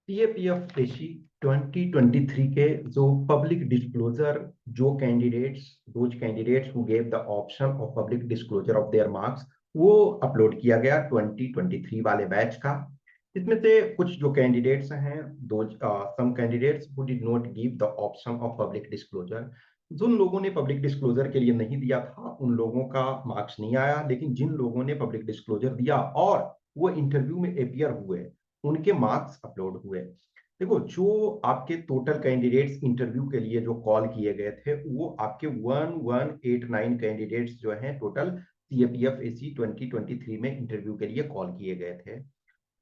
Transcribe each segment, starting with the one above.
CAPF AC 2023 के जो public disclosure, जो candidates who gave the option of public disclosure of their marks, वो upload किया गया 2023 वाले बैच का। इसमें से कुछ जो कैंडिडेट्स हैं, दो some candidates who did not give the option of public disclosure, जिन लोगों ने पब्लिक डिस्क्लोजर के लिए नहीं दिया था उन लोगों का मार्क्स नहीं आया, लेकिन जिन लोगों ने पब्लिक डिस्क्लोजर दिया और वो इंटरव्यू में अपियर हुए उनके मार्क्स अपलोड हुए। देखो, जो आपके टोटल कैंडिडेट्स इंटरव्यू के लिए जो कॉल किए गए थे वो आपके 1189 कैंडिडेट्स जो हैं टोटल सीएपीएफ एसी 2023 में इंटरव्यू के लिए कॉल किए गए थे।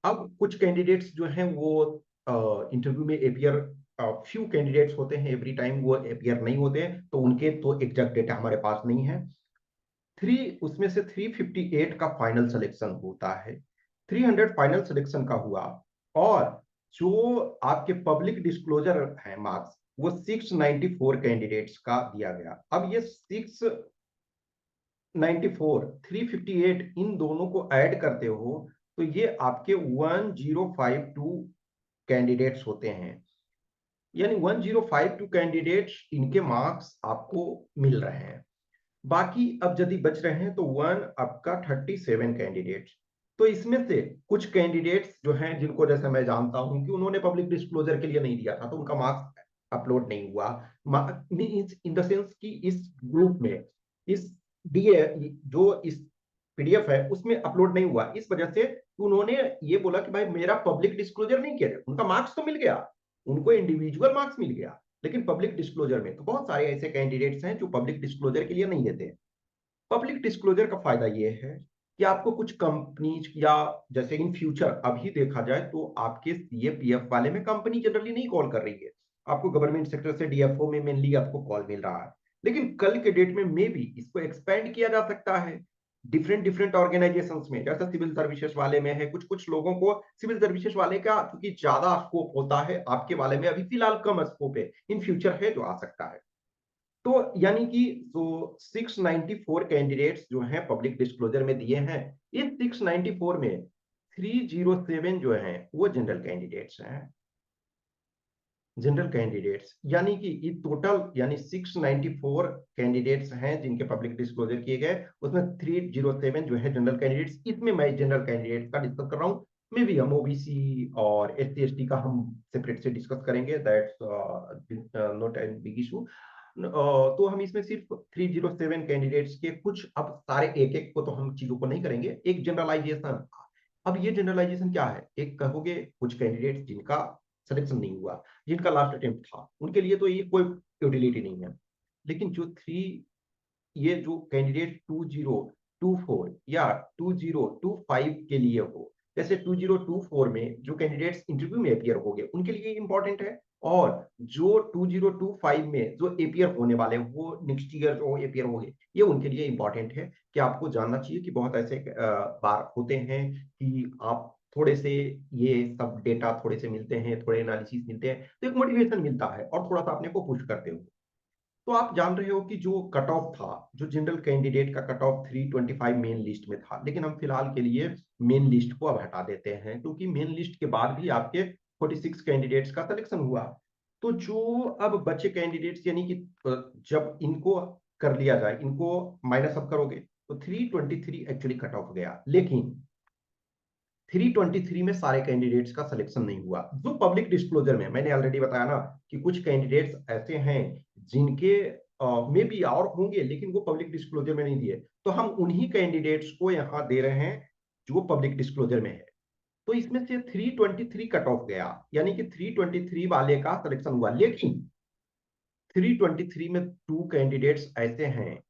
अब कुछ कैंडिडेट्स जो हैं वो इंटरव्यू में अपियर, फ्यू कैंडिडेट्स होते हैं एवरी टाइम वो अपियर नहीं होते हैं, तो उनके तो एग्जैक्ट डेटा हमारे पास नहीं है। उसमें से 358 का फाइनल सिलेक्शन होता है, 300 फाइनल सिलेक्शन का हुआ। और जो आपके पब्लिक डिस्क्लोजर है मार्क्स, वो 694 कैंडिडेट्स का दिया गया। अब ये 694 358 इन दोनों को ऐड करते हो तो ये आपके 1052 कैंडिडेट्स होते हैं, यानी 1052 कैंडिडेट्स इनके मार्क्स आपको मिल रहे हैं। बाकी अब यदि बच रहे हैं तो वन आपका 37 कैंडिडेट्स। तो इसमें से कुछ कैंडिडेट्स जो हैं जिनको जैसे मैं जानता हूं कि उन्होंने पब्लिक डिस्क्लोजर के लिए नहीं दिया था तो उनका मार्क्स अपलोड नहीं हुआ, इन द सेंस कि इस ग्रुप में, इस डीए जो इस पीडीएफ है उसमें अपलोड नहीं हुआ, इस वजह से उन्होंने ये बोला कि भाई मेरा पब्लिक डिस्क्लोजर नहीं किया। उनका मार्क्स तो मिल गया, उनको इंडिविजुअल मार्क्स मिल गया, लेकिन पब्लिक डिस्क्लोजर में तो बहुत सारे ऐसे कैंडिडेट्स हैं जो पब्लिक डिस्क्लोजर के लिए नहीं देते। पब्लिक डिस्क्लोजर का फायदा ये है कि आपको कुछ कंपनीज या जैसे इन फ्यूचर अभी देखा जाए तो आपके सीएपीएफ वाले में कंपनी जनरली नहीं कॉल कर रही है, आपको गवर्नमेंट सेक्टर से डीएफओ में मेनली आपको कॉल मिल रहा है। लेकिन कल के डेट में मे बी इसको एक्सपेंड किया जा सकता है डिफरेंट डिफरेंट ऑर्गेनाइजेशंस में, जैसा सिविल सर्विसेज वाले में है। कुछ कुछ लोगों को सिविल सर्विसेज वाले का क्योंकि ज्यादा स्कोप होता है, आपके वाले में अभी फिलहाल कम स्कोप है, इन फ्यूचर है जो आ सकता है। तो यानी कि जो 694 कैंडिडेट्स जो हैं पब्लिक डिस्क्लोजर में दिए हैं, इस 694 में 307 जो हैं वो जनरल कैंडिडेट्स हैं। जनरल कैंडिडेट्स यानी कि ये टोटल यानी 694 कैंडिडेट्स हैं जिनके पब्लिक डिस्क्लोजर किए गए, उसमें 307 जो है जनरल कैंडिडेट्स। इसमें मैं जनरल कैंडिडेट्स का डिस्कस कर रहा हूँ, मे बी हम ओबीसी और एससी एसटी का हम सेपरेट से डिस्कस करेंगे, that's not an big issue. तो हम इसमें सिर्फ 307 कैंडिडेट्स के कुछ, अब सारे एक एक को तो हम चीजों को नहीं करेंगे, एक जनरलाइजेशन। अब ये जनरलाइजेशन क्या है, एक कहोगे कुछ कैंडिडेट्स जिनका सिलेक्शन नहीं हुआ, जिनका लास्ट अटेम्प्ट था, उनके लिए तो ये कोई यूटिलिटी नहीं है। लेकिन जो थ्री, ये जो कैंडिडेट 2024 या 2025 के लिए हो, जैसे 2024 में जो कैंडिडेट्स इंटरव्यू में अपियर हो गए उनके लिए इंपॉर्टेंट है। और जो 2025 में जो अपियर होने वाले वो नेक्स्ट ईयर जो अपियर हो गए, ये उनके लिए इंपॉर्टेंट है कि आपको जानना चाहिए कि बहुत ऐसे बार होते हैं कि आप थोड़े से ये सब डेटा थोड़े से मिलते हैं, थोड़े एनालिसिस मिलते हैं, तो एक मोटिवेशन मिलता है और थोड़ा सा अपने को पुश करते हो। तो आप जान रहे हो कि जो कट ऑफ था, जो जनरल कैंडिडेट का कट ऑफ 325 मेन लिस्ट में था, लेकिन हम फिलहाल के लिए मेन लिस्ट को अब हटा देते हैं क्योंकि मेन लिस्ट के बाद भी आपके 46 कैंडिडेट्स का सिलेक्शन हुआ। तो जो अब बचे कैंडिडेट्स यानी कि जब इनको कर लिया जाए, इनको माइनस अप करोगे तो 323 एक्चुअली कट ऑफ गया, लेकिन 323 में सारे कैंडिडेट्स का सिलेक्शन नहीं हुआ। जो पब्लिक डिस्क्लोजर में मैंने ऑलरेडी बताया ना कि कुछ कैंडिडेट्स ऐसे हैं जिनके में भी और होंगे लेकिन वो पब्लिक डिस्क्लोजर में नहीं दिए, तो हम उन्हीं कैंडिडेट्स को यहाँ दे रहे हैं जो पब्लिक डिस्क्लोजर में है। तो इसमें से 323 कट ऑफ गया, यानी कि 323 वाले का सिलेक्शन हुआ, लेकिन 323 में टू कैंडिडेट्स ऐसे हैं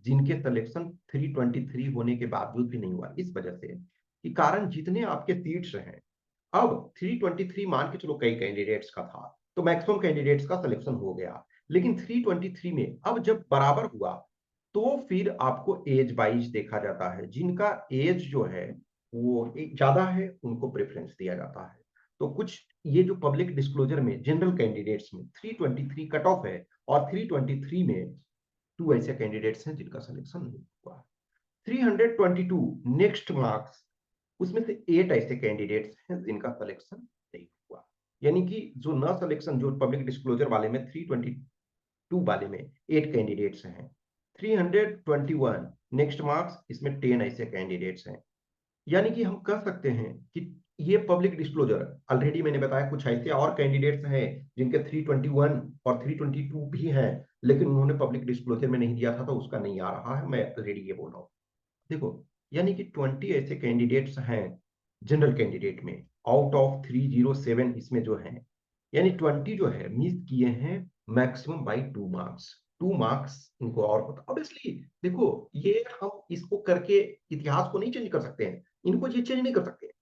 जिनके सिलेक्शन 323 होने के बावजूद भी नहीं हुआ, इस वजह से कि कारण जितने आपके सीट्स हैं, अब 323 मान के चलो कई कैंडिडेट्स का था तो मैक्सिमम कैंडिडेट्स का सिलेक्शन हो गया, लेकिन 323 में अब जब बराबर हुआ तो फिर आपको एज वाइज देखा जाता है, जिनका एज जो है वो ज्यादा है उनको प्रेफरेंस दिया जाता है। तो कुछ ये जो पब्लिक डिस्क्लोजर में जनरल कैंडिडेट्स में 323 कट ऑफ है और 323 में टू ऐसे कैंडिडेट्स हैं जिनका सिलेक्शन नहीं हुआ। 322 नेक्स्ट मार्क्स, उसमें से 8 ऐसे कैंडिडेट्स हैं जिनका सिलेक्शन नहीं हुआ। यानी कि जो न सिलेक्शन, जो पब्लिक डिस्क्लोजर वाले में 322 वाले में 8 कैंडिडेट्स हैं, 321 नेक्स्ट मार्क्स, इसमें 10 ऐसे कैंडिडेट्स हैं। यानी कि हम कह सकते हैं कि ये पब्लिक डिस्क्लोजर, ऑलरेडी मैंने बताया कुछ ऐसे और कैंडिडेट्स हैं जिनके 321 और 322 भी हैं, लेकिन उन्होंने पब्लिक डिस्क्लोजर में नहीं दिया था, तो उसका नहीं आ रहा है, मैं ऑलरेडी ये बोल रहा हूँ। देखो, यानी कि 20 ऐसे कैंडिडेट्स हैं जनरल कैंडिडेट में, आउट ऑफ 307 इसमें जो है, यानी 20 जो है मिस किए हैं मैक्सिमम बाई 2 मार्क्स। 2 मार्क्स इनको और होता, ऑब्वियसली देखो, ये हम इसको करके इतिहास को नहीं चेंज कर सकते हैं, इनको ये चेंज नहीं कर सकते।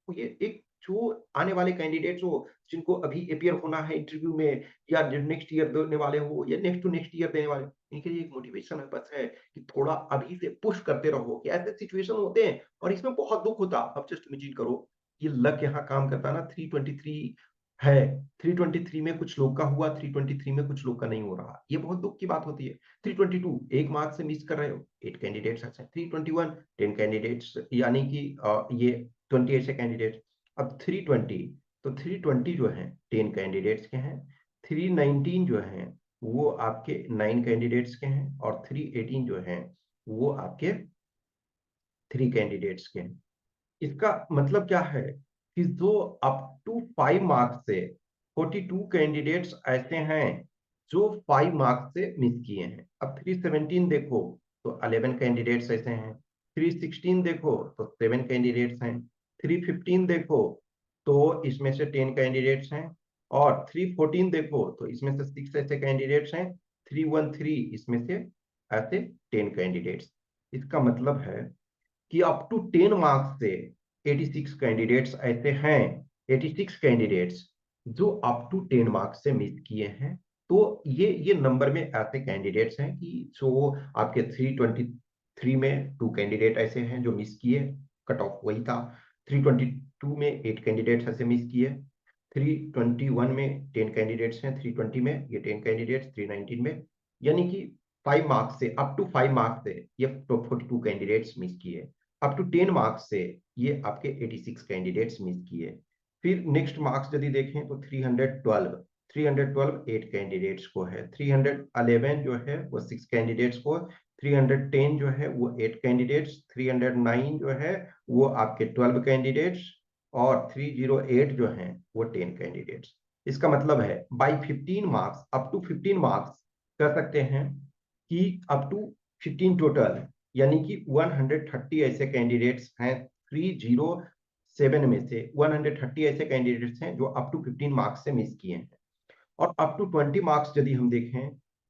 ये एक जो आने वाले कैंडिडेट्स हो, जिनको अभी अपियर होना है इंटरव्यू में, या जो नेक्स्ट ईयर देने वाले हो, या नेक्स्ट टू नेक्स्ट ईयर देने वाले हो, इनके लिए एक मोटिवेशन है, बस है कि थोड़ा अभी से पुश करते रहो, कि ऐसे सिचुएशन होते हैं और इसमें बहुत दुख होता। अब जस्ट इमेजिन करो, ये लक यहाँ काम करता ना, 323 है, 323 में कुछ लोग का हुआ, 323 में कुछ लोग का नहीं हो रहा, ये बहुत दुख की बात होती है। 322 एक मार्क से मिस कर रहे हो, 8 कैंडिडेट्स ऐसे, 321 10 कैंडिडेट्स, यानी कि ये 20 ऐसे कैंडिडेट। अब 320, तो 320 जो है 10 कैंडिडेट्स के हैं, 319 जो है वो आपके 9 कैंडिडेट्स के हैं, और 318 जो है वो आपके 3 कैंडिडेट्स के हैं। इसका मतलब क्या है कि जो अप टू 5 मार्क्स से 42 कैंडिडेट्स ऐसे हैं जो 5 मार्क्स से मिस किए हैं। अब 317 देखो तो 11 कैंडिडेट्स ऐसे हैं, 316 देखो तो 7 कैंडिडेट्स हैं, 315 देखो तो इसमें से 10 कैंडिडेट्स हैं, और 314 देखो तो इसमें से 6 ऐसे कैंडिडेट्स हैं, 313 इसमें से ऐसे 10 कैंडिडेट्स। इसका मतलब है कि अप टू 10 मार्क्स से 86 कैंडिडेट्स ऐसे हैं, 86 कैंडिडेट्स जो अप टू 10 मार्क्स से मिस किए हैं। तो ये नंबर में ऐसे कैंडिडेट्स हैं कि जो आपके 323 में 2 कैंडिडेट ऐसे हैं जो मिस किए, कट ऑफ वही था। 322 में 8 कैंडिडेट्स ऐसे मिस किए, 321 में 10 कैंडिडेट्स हैं, 320 में ये 10 कैंडिडेट्स, 319 में, यानी कि 5 मार्क्स से, अप टू 5 मार्क्स से ये 42 कैंडिडेट्स मिस किए, अप टू 10 मार्क्स से ये आपके 86 कैंडिडेट्स मिस किए। फिर नेक्स्ट मार्क्स यदि देखें तो 312 8 कैंडिडेट्स को है, 311 जो है वो 6 कैंडिडेट्स को, 310 जो है वो 8 कैंडिडेट्स, 309 जो है वो आपके 12 कैंडिडेट्स, और 308 जो है वो 10 कैंडिडेट्स। इसका मतलब है by 15 marks, up to 15 marks कर सकते हैं कि अप टू 15 टोटल, यानी कि 130 ऐसे कैंडिडेट्स हैं, 307 में से 130 ऐसे कैंडिडेट्स हैं जो अप टू 15 मार्क्स से मिस किए हैं। और अप टू 20 मार्क्स यदि हम देखें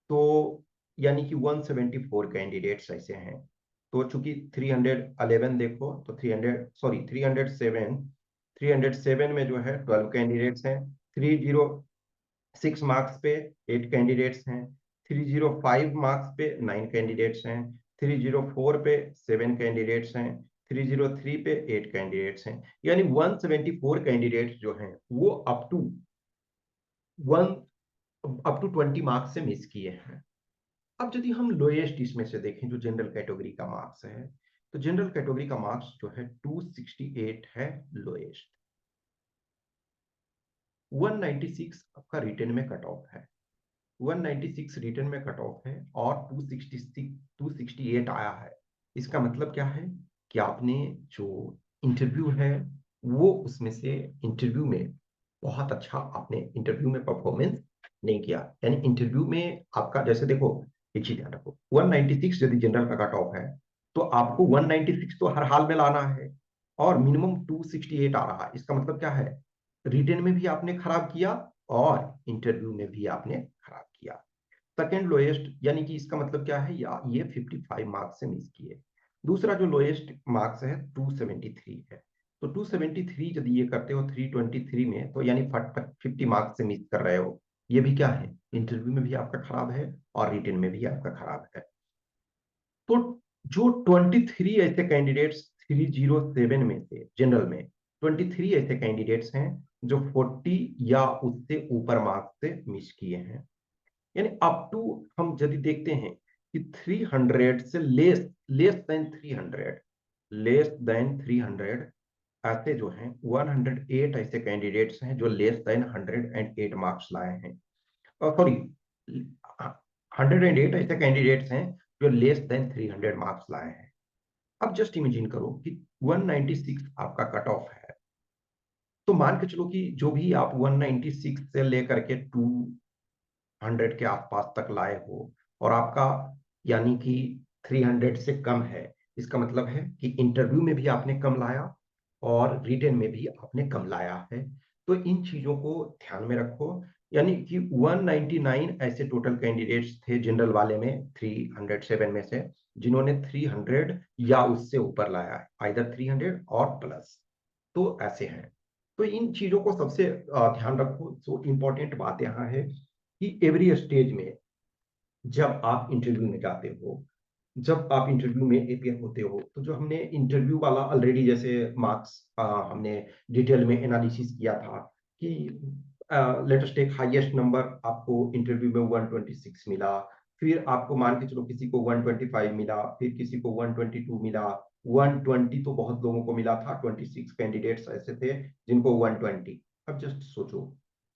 तो यानी कि 174 कैंडिडेट्स ऐसे हैं। तो चूंकि 311 देखो तो 307 में जो है 12 कैंडिडेट्स हैं, 306 मार्क्स पे 8 कैंडिडेट्स हैं, 305 मार्क्स पे 9 कैंडिडेट्स हैं, 304 पे 7 कैंडिडेट्स हैं, 303 पे 8 कैंडिडेट्स हैं, यानी 174 कैंडिडेट्स जो हैं वो वन अप टू 20 मार्क्स से मिस किए हैं। अब यदि हम लोएस्ट इसमें से देखें, जो जनरल कैटेगरी का मार्क्स है, तो जनरल कैटेगरी का मार्क्स जो है 268 है लोएस्ट। 196 आपका रिटर्न में कट ऑफ है, 196 रिटर्न में कट ऑफ है, और 268 आया है। इसका मतलब क्या है कि आपने जो इंटरव्यू है वो उसमें से इंटरव्यू में बहुत अच्छा आपने इंटरव्यू में परफॉर्मेंस नहीं किया, यानी इंटरव्यू में आपका, जैसे देखो एक चीज ध्यान रखो, 196 यदि जनरल का कट ऑफ है तो आपको 196 तो हर हाल में लाना है, और मिनिमम 268 आ रहा है। इसका मतलब क्या है, रिटन में भी आपने खराब किया और इंटरव्यू में भी आपने खराब किया। सेकेंड लोएस्ट, यानी कि इसका मतलब क्या है, या ये 55 मार्क्स से मिस किए। दूसरा जो लोएस्ट मार्क्स है 273 है, तो 273 यदि ये करते हो 323 में, तो यानी 50 मार्क्स से मिस कर रहे हो। ये भी क्या है, इंटरव्यू में भी आपका खराब है और रिटन में भी आपका खराब है। तो जो 23 ऐसे कैंडिडेट्स 307 में से जनरल में 23 ऐसे कैंडिडेट्स हैं जो 40 या उससे ऊपर मार्क्स से मिस किए हैं, यानी अप टू, हम यदि देखते हैं कि 300 से लेस देन 300, लेस देन 300, ऐसे जो हैं 108 ऐसे कैंडिडेट्स हैं जो लेस देन 108 मार्क्स लाए हैं। सॉरी, 108 ऐसे कैंडिडेट्स हैं जो लेस देन 300 मार्क्स लाए हैं। अब जस्ट इमेजिन करो कि 196 आपका कट ऑफ है, तो मान के चलो कि जो भी आप 196 से लेकर के 200 के आसपास तक लाए हो और आपका यानी कि 300 से कम है, इसका मतलब है कि इंटरव्यू में भी आपने कम लाया और रिटेन में भी आपने कम लाया है। तो इन चीजों को ध्यान में रखो। यानी कि 199 ऐसे टोटल कैंडिडेट्स थे जनरल वाले में 307 में से, जिन्होंने 300 या उससे ऊपर लाया है, आइदर 300 और प्लस। तो ऐसे हैं। तो इन चीजों को सबसे ध्यान रखो। सो इम्पोर्टेंट बात यहाँ है कि एवरी स्टेज में जब आप इंटरव्यू में जाते हो, जब आप इंटरव्यू में अपियर होते हो, तो जो हमने इंटरव्यू वाला ऑलरेडी जैसे मार्क्स हमने डिटेल में एनालिसिस किया था कि लेटेस्ट टेक हाईएस्ट नंबर आपको इंटरव्यू में 126 मिला, फिर आपको मान के चलो किसी को 125 मिला, फिर किसी को 122 मिला, 120 तो बहुत लोगों को मिला था, 26 कैंडिडेट्स ऐसे थे जिनको 120। अब जस्ट सोचो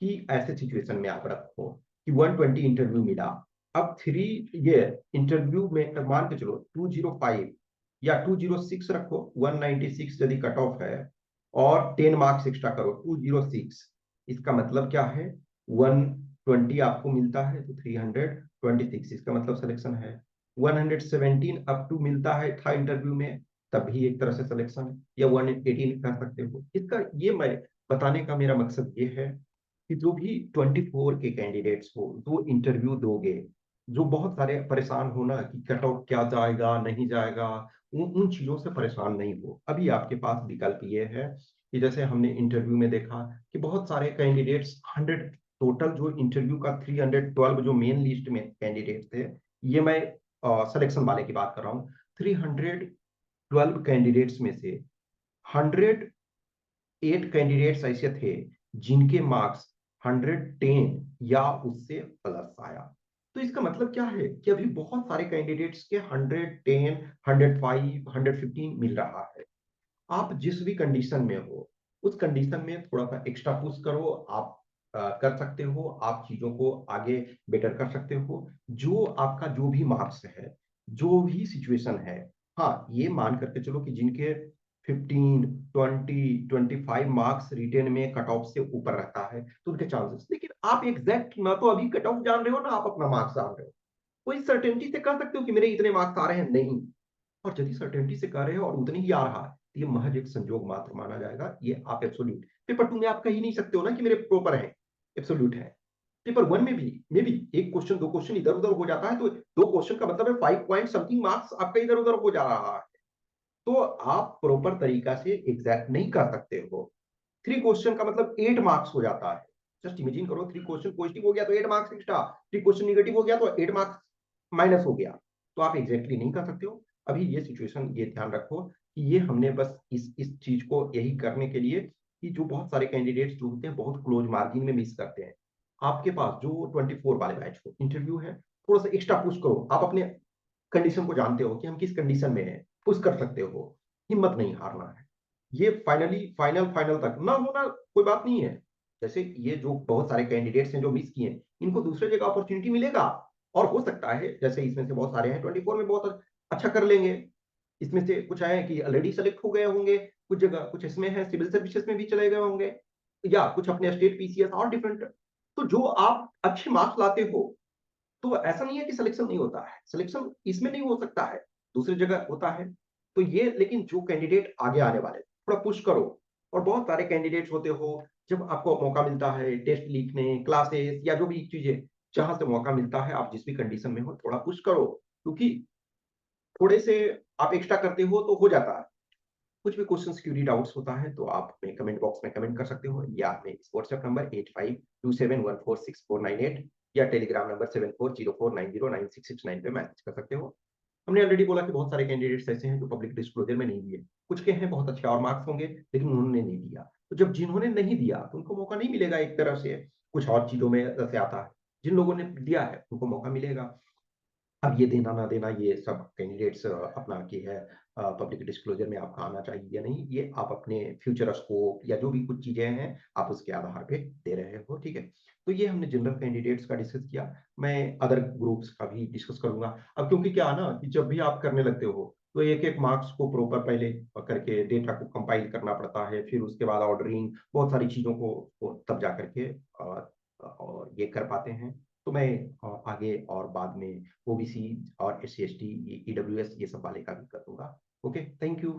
कि ऐसे सिचुएशन में आप रखो कि 120 इंटरव्यू मिला, अब थ्री ये इंटरव्यू में मान के चलो 205 या 206 रखो, 196 यदि कट ऑफ है और 10 मार्क्स एक्स्ट्रा करो 206, इसका मतलब क्या है, 120 आपको मिलता है तो 326, इसका मतलब सिलेक्शन है। 117 अप टू मिलता है था इंटरव्यू में, तब भी एक तरह से सिलेक्शन, या 118 कर सकते हो। इसका ये मैं बताने का मेरा मकसद ये है कि जो भी 24 के कैंडिडेट्स हो, जो इंटरव्यू दोगे, जो बहुत सारे परेशान हो ना कि कट ऑफ क्या जाएगा नहीं जाएगा, उन उन चीजों से परेशान नहीं हो। अभी आपके पास विकल्प ये है कि जैसे हमने इंटरव्यू में देखा कि बहुत सारे कैंडिडेट्स 100, टोटल जो इंटरव्यू का 312 जो मेन लिस्ट में कैंडिडेट थे, ये मैं सिलेक्शन वाले की बात कर रहा हूँ, 312 कैंडिडेट्स में से 108 कैंडिडेट्स ऐसे थे जिनके मार्क्स 110 या उससे प्लस आया। तो इसका मतलब क्या है कि अभी बहुत सारे कैंडिडेट्स के 110, 105, 115 मिल रहा है। आप जिस भी कंडीशन में हो, उस कंडीशन में थोड़ा सा एक्स्ट्रा पुश करो। आप कर सकते हो, आप चीजों को आगे बेटर कर सकते हो। जो आपका जो भी मार्क्स है, जो भी सिचुएशन है, हाँ ये मान करके चलो कि जिनके 15, 20, 25 मार्क्स रिटेन में कट ऑफ से ऊपर रहता है तो उनके चांसेस, लेकिन आप एग्जैक्ट ना तो अभी कट ऑफ जान रहे हो ना आप अपना मार्क्स जान रहे हो। कोई सर्टेनिटी से कह सकते हो कि मेरे इतने मार्क्स आ रहे हैं, नहीं। और यदि सर्टेनिटी से कर रहे हो और उतने ही आ रहा है तो ये महज एक संजोग मात्र माना जाएगा, ये आप एब्सोल्यूट पेपर 2 में आप कह ही नहीं सकते हो ना कि मेरे प्रॉपर है, एब्सोल्यूट है। पेपर 1 में भी मे बी एक क्वेश्चन दो क्वेश्चन इधर उधर हो जाता है, तो दो क्वेश्चन का मतलब है 5 पॉइंट समथिंग मार्क्स आपका इधर उधर हो जा रहा है। तो आप प्रॉपर तरीका से एग्जैक्ट नहीं कर सकते हो। 3 क्वेश्चन का मतलब 8 मार्क्स हो जाता है। जस्ट इमेजिन करो 3 क्वेश्चन पॉजिटिव हो गया तो 8 मार्क्स एक्स्ट्रा, 3 क्वेश्चन नेगेटिव हो गया तो 8 मार्क्स माइनस हो गया। तो आप एग्जैक्टली नहीं कर सकते हो। अभी ये सिचुएशन ये ध्यान रखो कि ये हमने बस इस चीज को यही करने के लिए कि जो बहुत सारे कैंडिडेट्स जो होते हैं बहुत क्लोज मार्जिन में मिस करते हैं। आपके पास जो 24 वाले बैच को इंटरव्यू है, थोड़ा सा एक्स्ट्रा पुश करो। आप अपने कंडीशन को जानते हो कि हम किस कंडीशन में हैं, पुश कर सकते हो, हिम्मत नहीं हारना है। ये फाइनली फाइनल फाइनल तक ना होना कोई बात नहीं है। जैसे ये जो बहुत सारे कैंडिडेट्स हैं जो मिस किए, इनको दूसरे जगह अपॉर्चुनिटी मिलेगा। और हो सकता है जैसे इसमें से बहुत सारे हैं 24 में बहुत अच्छा कर लेंगे, इसमें से कुछ आए कि ऑलरेडी सेलेक्ट हो गए होंगे, कुछ जगह कुछ इसमें है सिविल सर्विसेज में भी चले गए होंगे, या कुछ अपने स्टेट पीसीएस और डिफरेंट। तो जो आप अच्छे मार्क्स लाते हो, तो ऐसा नहीं है कि सिलेक्शन नहीं होता है, सिलेक्शन इसमें नहीं हो सकता है, दूसरी जगह होता है। तो ये लेकिन जो कैंडिडेट आगे आने वाले थोड़ा पुश करो। और बहुत सारे कैंडिडेट्स होते हो, जब आपको मौका मिलता है टेस्ट लिखने, क्लासेस या जो भी चीजें, जहां से मौका मिलता है आप जिस भी कंडीशन में हो थोड़ा पुश करो, क्योंकि थोड़े से आप एक्स्ट्रा करते हो तो हो जाता है। कुछ भी क्वेश्चन क्यूरी डाउट्स होता है तो आप अपने कमेंट बॉक्स में कमेंट कर सकते हो, या अपने इस व्हाट्सएप नंबर 8527146498 या टेलीग्राम नंबर 7404909669 पे मैसेज कर सकते हो। हमने ऑलरेडी बोला कि बहुत सारे कैंडिडेट्स ऐसे हैं जो पब्लिक डिस्क्लोजर में नहीं दिए, कुछ के हैं बहुत अच्छे और मार्क्स होंगे लेकिन उन्होंने नहीं दिया। तो जब जिन्होंने नहीं दिया तो उनको मौका नहीं मिलेगा, एक तरह से कुछ और चीजों में जैसे आता है, जिन लोगों ने दिया है उनको मौका मिलेगा। अब ये देना ना देना ये सब कैंडिडेट्स अपना की है पब्लिक डिस्क्लोजर में आपका आना चाहिए या नहीं, ये आप अपने फ्यूचर स्कोप या जो भी कुछ चीजें हैं आप उसके आधार पे दे रहे हो, ठीक है। तो ये हमने जनरल कैंडिडेट्स का डिस्कस किया। मैं अदर ग्रुप्स का भी डिस्कस करूंगा। अब क्योंकि क्या है ना कि जब भी आप करने लगते हो तो एक एक मार्क्स को प्रॉपर पहले करके डेटा को कंपाइल करना पड़ता है, फिर उसके बाद ऑर्डरिंग, बहुत सारी चीजों को तब जा करके और ये कर पाते हैं। तो मैं आगे और बाद में ओबीसी और SC ST, EWS ये सब वाले का भी कर दूंगा। Okay, thank you.